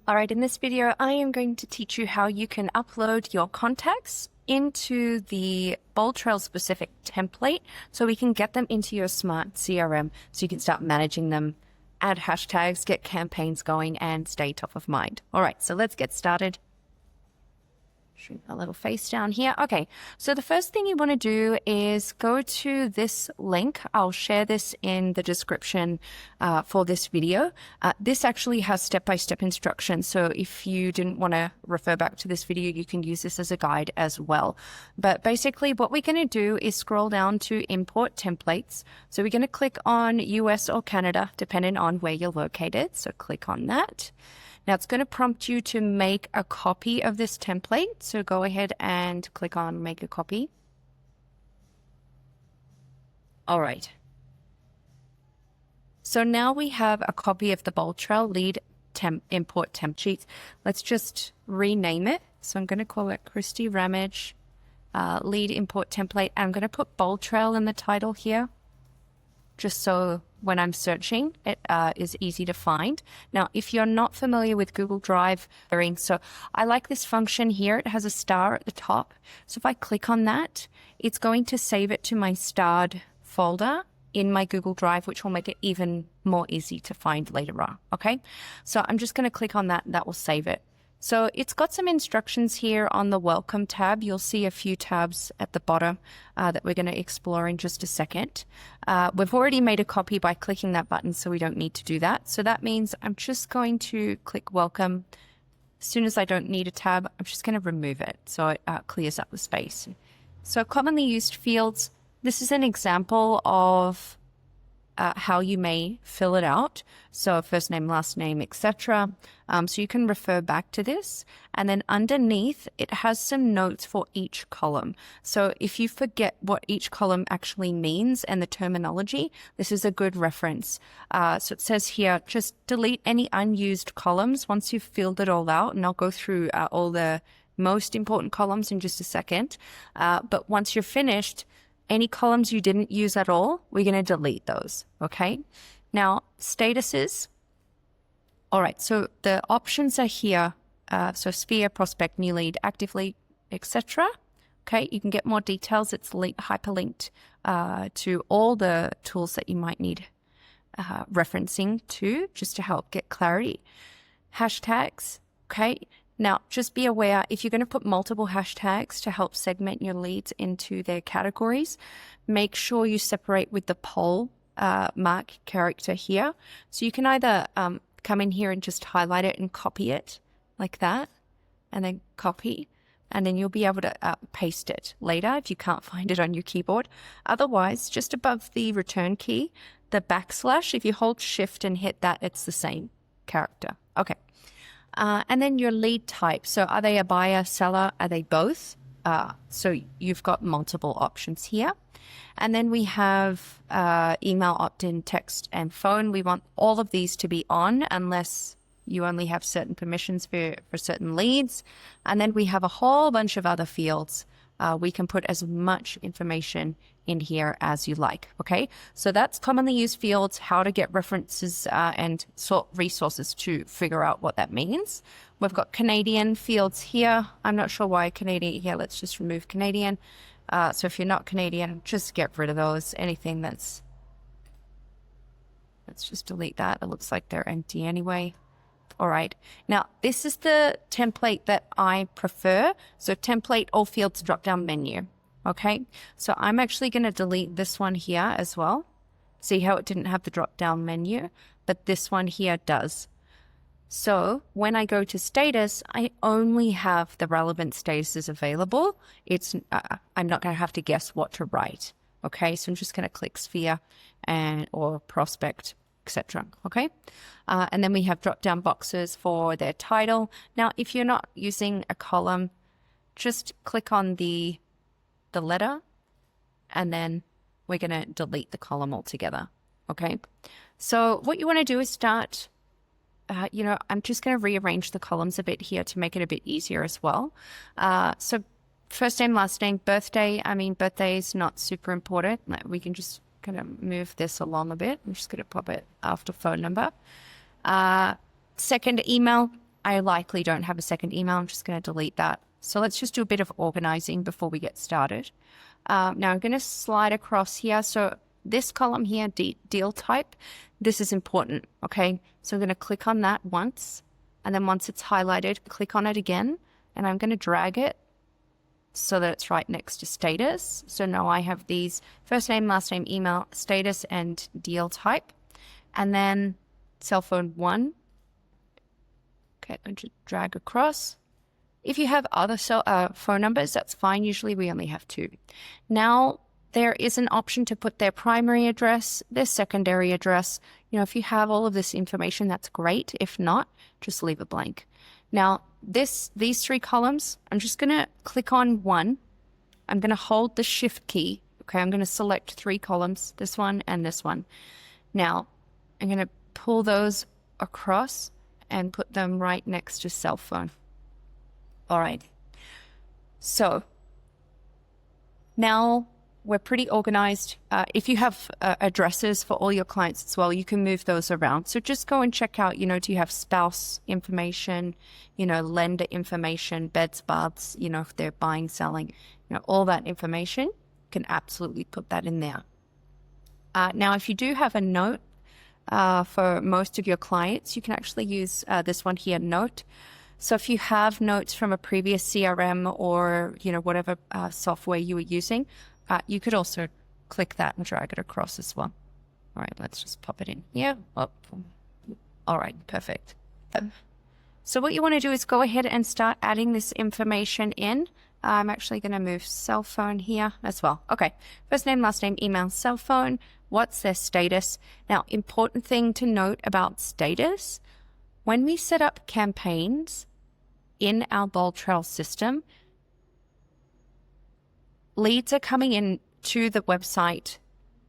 All right, in this video, I am going to teach you how you can upload your contacts into the Boltrail specific template so we can get them into your smart CRM so you can start managing them, add hashtags, get campaigns going, and stay top of mind. All right, so let's get started. Shoot a little face down here. Okay, so the first thing you want to do is go to this link. I'll share this in the description for this video. This actually has step-by-step instructions, so if you didn't want to refer back to this video, you can use this as a guide as well. But basically what we're going to do is scroll down to import templates. So we're going to click on US or Canada, depending on where you're located. So click on that. Now it's going to prompt you to make a copy of this template. So go ahead and click on make a copy. All right. So now we have a copy of the Boltrail lead import temp sheet. Let's just rename it. So I'm going to call it Christy Ramage lead import template. I'm going to put Boltrail in the title here, just so when I'm searching, it is easy to find. Now, if you're not familiar with Google Drive, so I like this function here. It has a star at the top. So if I click on that, it's going to save it to my starred folder in my Google Drive, which will make it even more easy to find later on. Okay, so I'm just going to click on that. That will save it. So it's got some instructions here on the Welcome tab. You'll see a few tabs at the bottom that we're going to explore in just a second. We've already made a copy by clicking that button, so we don't need to do that. So that means I'm just going to click Welcome. As soon as I don't need a tab, I'm just going to remove it so it clears up the space. So commonly used fields, this is an example of how you may fill it out. So first name, last name, etc. So you can refer back to this. And then underneath, it has some notes for each column. So if you forget what each column actually means and the terminology, this is a good reference. So it says here, just delete any unused columns once you've filled it all out. And I'll go through all the most important columns in just a second. But once you're finished, any columns you didn't use at all, we're going to delete those, okay? Now, statuses. All right, so the options are here. So sphere, prospect, new lead, active lead, etc. Okay, you can get more details. It's hyperlinked to all the tools that you might need referencing to, just to help get clarity. Hashtags, okay? Now, just be aware, if you're going to put multiple hashtags to help segment your leads into their categories, make sure you separate with the poll mark character here. So you can either come in here and just highlight it and copy it like that, and then copy, and then you'll be able to paste it later if you can't find it on your keyboard. Otherwise, just above the return key, the backslash, if you hold shift and hit that, it's the same character. Okay. And then your lead type. So are they a buyer, seller? Are they both? So you've got multiple options here. And then we have email, opt-in, text, and phone. We want all of these to be on unless you only have certain permissions for certain leads. And then we have a whole bunch of other fields. We can put as much information in here as you like, okay? So that's commonly used fields, how to get references and sort resources to figure out what that means. We've got Canadian fields here. I'm not sure why Canadian here. Let's just remove Canadian. So if you're not Canadian, just get rid of those. Anything let's just delete that. It looks like they're empty anyway. All right. Now, this is the template that I prefer. So template, all fields, drop-down menu. Okay. So I'm actually going to delete this one here as well. See how it didn't have the drop-down menu, but this one here does. So when I go to status, I only have the relevant statuses available. I'm not going to have to guess what to write. Okay. So I'm just going to click sphere or prospect, etc. Okay. And then we have drop down boxes for their title. Now, if you're not using a column, just click on the letter, and then we're going to delete the column altogether. Okay. So what you want to do is start, I'm just going to rearrange the columns a bit here to make it a bit easier as well. So first name, last name, birthday. Birthday is not super important. We can just kind of move this along a bit. I'm just going to pop it after phone number. Second email, I likely don't have a second email. I'm just going to delete that. So let's just do a bit of organizing before we get started. Now I'm going to slide across here. So this column here, deal type, this is important, okay? So I'm going to click on that once, and then once it's highlighted, click on it again, and I'm going to drag it so that it's right next to status. So now I have these first name, last name, email, status, and deal type. And then cell phone 1. Okay, I'll just drag across. If you have other phone numbers, that's fine. Usually we only have 2. Now, there is an option to put their primary address, their secondary address. You know, if you have all of this information, that's great. If not, just leave it blank. Now, these 3 columns, I'm just going to click on one. I'm going to hold the shift key. Okay, I'm going to select 3 columns, this one and this one. Now, I'm going to pull those across and put them right next to cell phone. All right. So now we're pretty organized. If you have addresses for all your clients as well, you can move those around. So just go and check out, you know, do you have spouse information, you know, lender information, beds, baths, you know, if they're buying, selling, you know, all that information, you can absolutely put that in there. Now, if you do have a note for most of your clients, you can actually use this one here, note. So if you have notes from a previous CRM or, you know, whatever software you were using, you could also click that and drag it across as well. All right, let's just pop it in here. Oh, all right, perfect. So what you want to do is go ahead and start adding this information in. I'm actually going to move cell phone here as well. Okay, first name, last name, email, cell phone. What's their status? Now, important thing to note about status, when we set up campaigns in our Boltrail system, leads are coming in to the website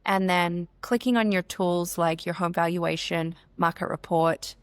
and then clicking on your tools like your home valuation, market report,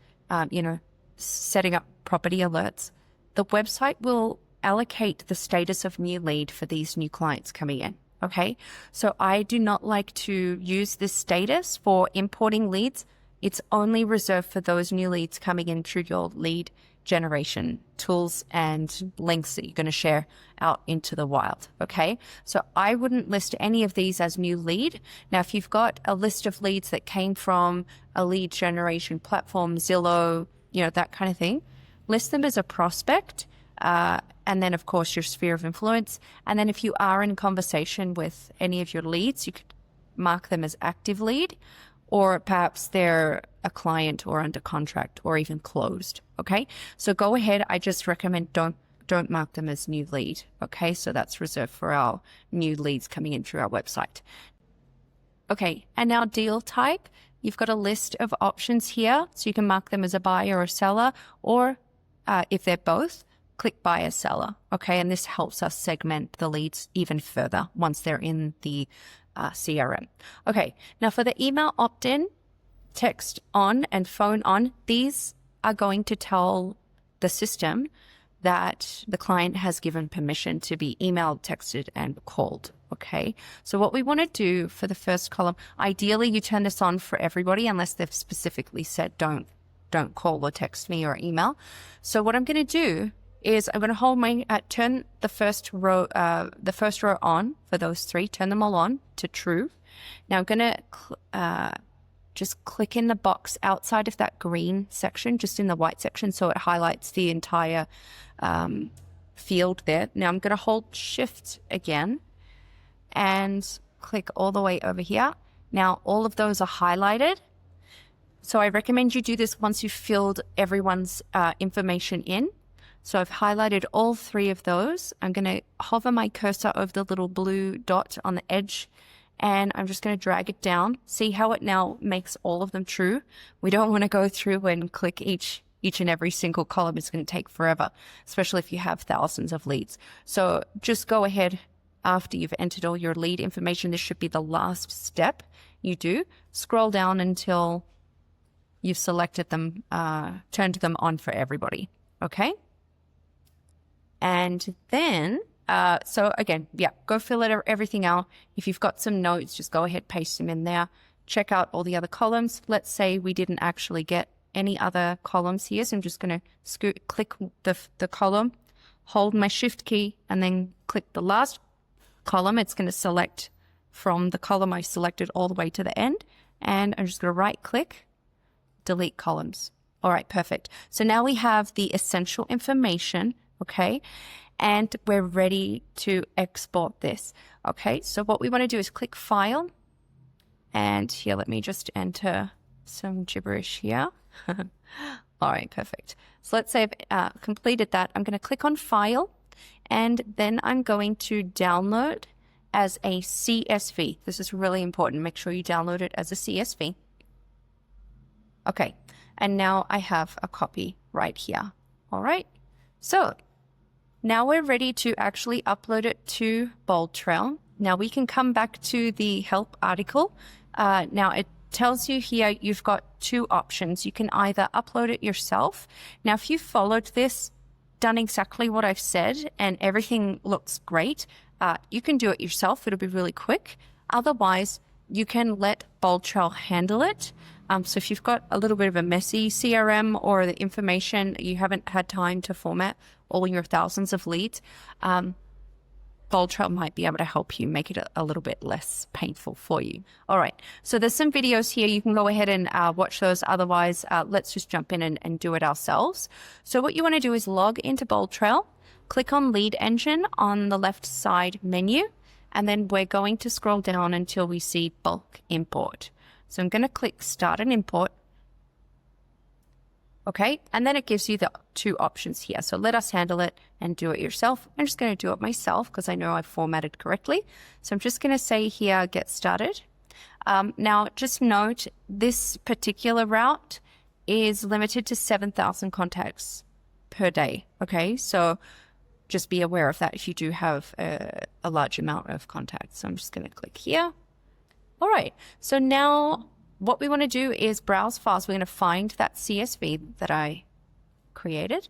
you know, setting up property alerts. The website will allocate the status of new lead for these new clients coming in. Okay, so I do not like to use this status for importing leads. It's only reserved for those new leads coming in through your lead generation tools and links that you're going to share out into the wild. Okay, so I wouldn't list any of these as new lead. Now, if you've got a list of leads that came from a lead generation platform, Zillow, you know, that kind of thing, list them as a prospect. And then, of course, your sphere of influence. And then if you are in conversation with any of your leads, you could mark them as active lead, or perhaps they're a client or under contract or even closed. Okay, so go ahead. I just recommend don't mark them as new lead. Okay, so that's reserved for our new leads coming in through our website. Okay, and now deal type. You've got a list of options here, so you can mark them as a buyer or seller, or if they're both, click buyer seller. Okay, and this helps us segment the leads even further once they're in the CRM. Okay, now for the email opt-in, text on and phone on, these are going to tell the system that the client has given permission to be emailed, texted, and called. Okay, so what we want to do for the first column, ideally you turn this on for everybody unless they've specifically said don't call or text me or email. So what I'm going to do is I'm going to hold my, turn the first row on for those 3, turn them all on to true. Now I'm going to just click in the box outside of that green section, just in the white section, so it highlights the entire field there. Now I'm going to hold shift again and click all the way over here. Now all of those are highlighted. So I recommend you do this once you've filled everyone's information in. So I've highlighted all 3 of those. I'm going to hover my cursor over the little blue dot on the edge, and I'm just going to drag it down. See how it now makes all of them true? We don't want to go through and click each and every single column. It's going to take forever, especially if you have thousands of leads. So just go ahead after you've entered all your lead information. This should be the last step you do. Scroll down until you've selected them, turned them on for everybody. Okay? And then, so again, yeah, go fill it everything out. If you've got some notes, just go ahead, paste them in there. Check out all the other columns. Let's say we didn't actually get any other columns here. So I'm just going to click the column, hold my shift key, and then click the last column. It's going to select from the column I selected all the way to the end. And I'm just going to right click, delete columns. All right, perfect. So now we have the essential information, okay? And we're ready to export this. Okay, so what we want to do is click File. And here, let me just enter some gibberish here. All right, perfect. So let's say I've completed that. I'm going to click on File, and then I'm going to download as a CSV. This is really important. Make sure you download it as a CSV. Okay, and now I have a copy right here. All right, so now we're ready to actually upload it to Boldtrail. Now we can come back to the help article. Now it tells you here you've got two options. You can either upload it yourself. Now if you followed this, done exactly what I've said, and everything looks great, you can do it yourself. It'll be really quick. Otherwise, you can let Boltrail handle it. So if you've got a little bit of a messy CRM or the information, you haven't had time to format all your thousands of leads, Boltrail might be able to help you make it a little bit less painful for you. All right, so there's some videos here. You can go ahead and watch those. Otherwise, let's just jump in and do it ourselves. So what you want to do is log into Boltrail, click on Lead Engine on the left side menu, and then we're going to scroll down until we see Bulk Import. So I'm going to click Start an Import. Okay, and then it gives you the two options here. So let us handle it and do it yourself. I'm just going to do it myself because I know I've formatted correctly. So I'm just going to say here, Get Started. Now, just note, this particular route is limited to 7,000 contacts per day. Okay, so just be aware of that if you do have a large amount of contacts. So I'm just going to click here. All right, so now what we want to do is browse files. We're going to find that CSV that I created.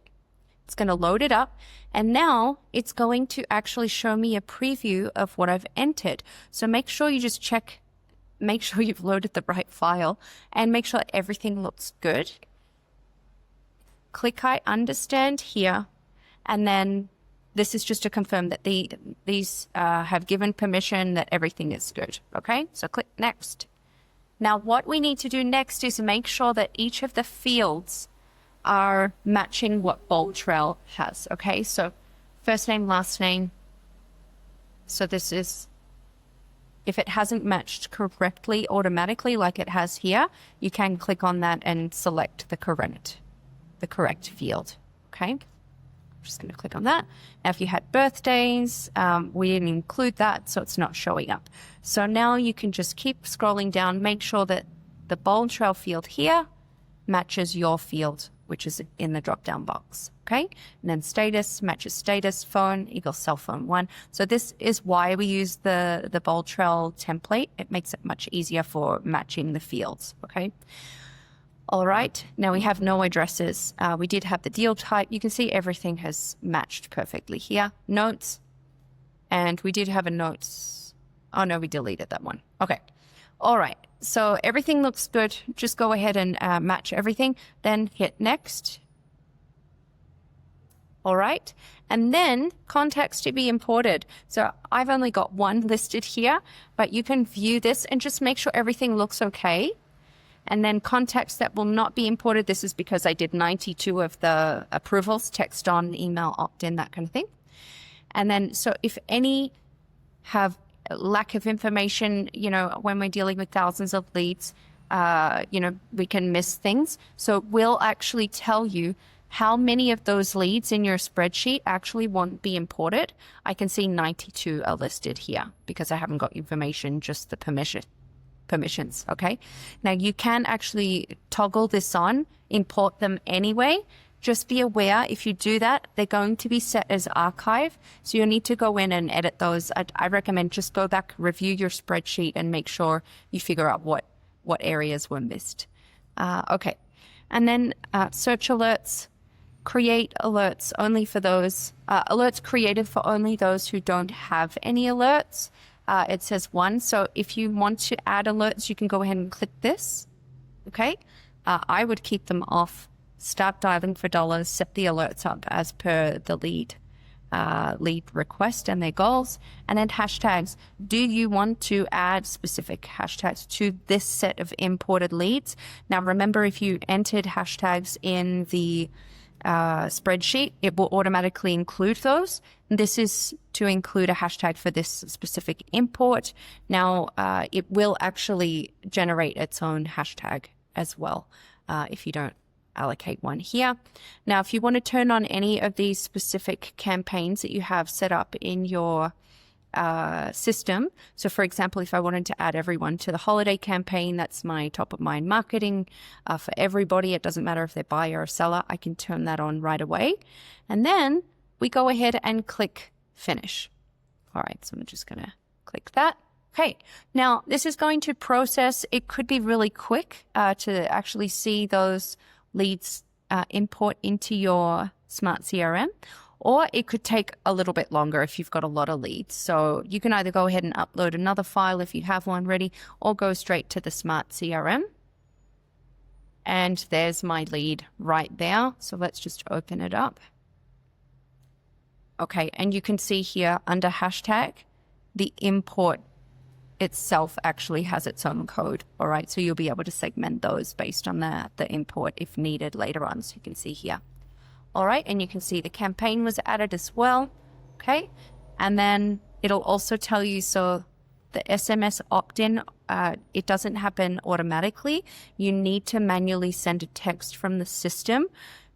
It's going to load it up, and now it's going to actually show me a preview of what I've entered. So make sure you just check, make sure you've loaded the right file, and make sure everything looks good. Click I understand here, and then this is just to confirm that these have given permission that everything is good. Okay, so click Next. Now, what we need to do next is make sure that each of the fields are matching what Boltrail has. Okay, so first name, last name. So this is, if it hasn't matched correctly automatically like it has here, you can click on that and select the correct field. Okay. I'm just going to click on that. Now, if you had birthdays, we didn't include that, so it's not showing up. So now you can just keep scrolling down, make sure that the Boltrail field here matches your field, which is in the drop-down box, okay? And then status matches status, phone equals cell phone 1. So this is why we use the Boltrail template. It makes it much easier for matching the fields, okay? All right, now we have no addresses. We did have the deal type. You can see everything has matched perfectly here. Notes, and we did have a notes. Oh no, we deleted that one. Okay, all right, so everything looks good. Just go ahead and match everything, then hit Next. All right, and then contacts to be imported. So I've only got one listed here, but you can view this and just make sure everything looks okay. And then contacts that will not be imported. This is because I did 92 of the approvals, text on, email, opt-in, that kind of thing. And then, so if any have lack of information, you know, when we're dealing with thousands of leads, you know, we can miss things. So we'll actually tell you how many of those leads in your spreadsheet actually won't be imported. I can see 92 are listed here because I haven't got information, just the permissions. Okay, now you can actually toggle this on, import them anyway. Just be aware, if you do that, they're going to be set as archive, so you'll need to go in and edit those. I recommend just go back, review your spreadsheet, and make sure you figure out what areas were missed. Okay, and then search alerts. Create alerts only for those alerts created for only those who don't have any alerts. It says 1. So if you want to add alerts, you can go ahead and click this. Okay. I would keep them off, start dialing for dollars, set the alerts up as per the lead request and their goals. And then hashtags. Do you want to add specific hashtags to this set of imported leads? Now, remember, if you entered hashtags in the spreadsheet, it will automatically include those. This is to include a hashtag for this specific import. Now, it will actually generate its own hashtag as well if you don't allocate one here. Now, if you want to turn on any of these specific campaigns that you have set up in your system. So for example, if I wanted to add everyone to the holiday campaign, that's my top of mind marketing for everybody. It doesn't matter if they're buyer or seller. I can turn that on right away. And then we go ahead and click finish. All right, so I'm just going to click that. Okay, now this is going to process. It could be really quick to actually see those leads import into your smart CRM, or it could take a little bit longer if you've got a lot of leads. So you can either go ahead and upload another file if you have one ready, or go straight to the smart CRM. And there's my lead right there. So let's just open it up. Okay, and you can see here under hashtag, the import itself actually has its own code. All right, so you'll be able to segment those based on the import if needed later on. So you can see here. All right, and you can see the campaign was added as well. Okay, and then it'll also tell you, so the SMS opt-in, it doesn't happen automatically. You need to manually send a text from the system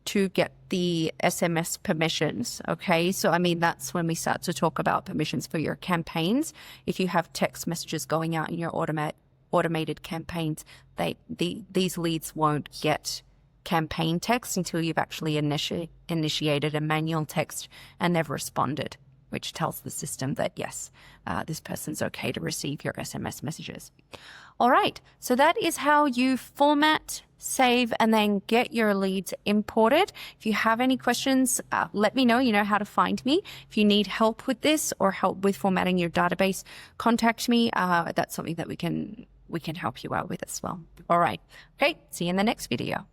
to get the SMS permissions. Okay, so I mean, that's when we start to talk about permissions for your campaigns. If you have text messages going out in your automated campaigns, these leads won't get campaign text until you've actually initiated a manual text and they've responded, which tells the system that yes, this person's okay to receive your SMS messages. All right, so that is how you format, save, and then get your leads imported. If you have any questions, let me know. You know how to find me. If you need help with this or help with formatting your database, contact me. That's something that we can help you out with as well. All right, okay, see you in the next video.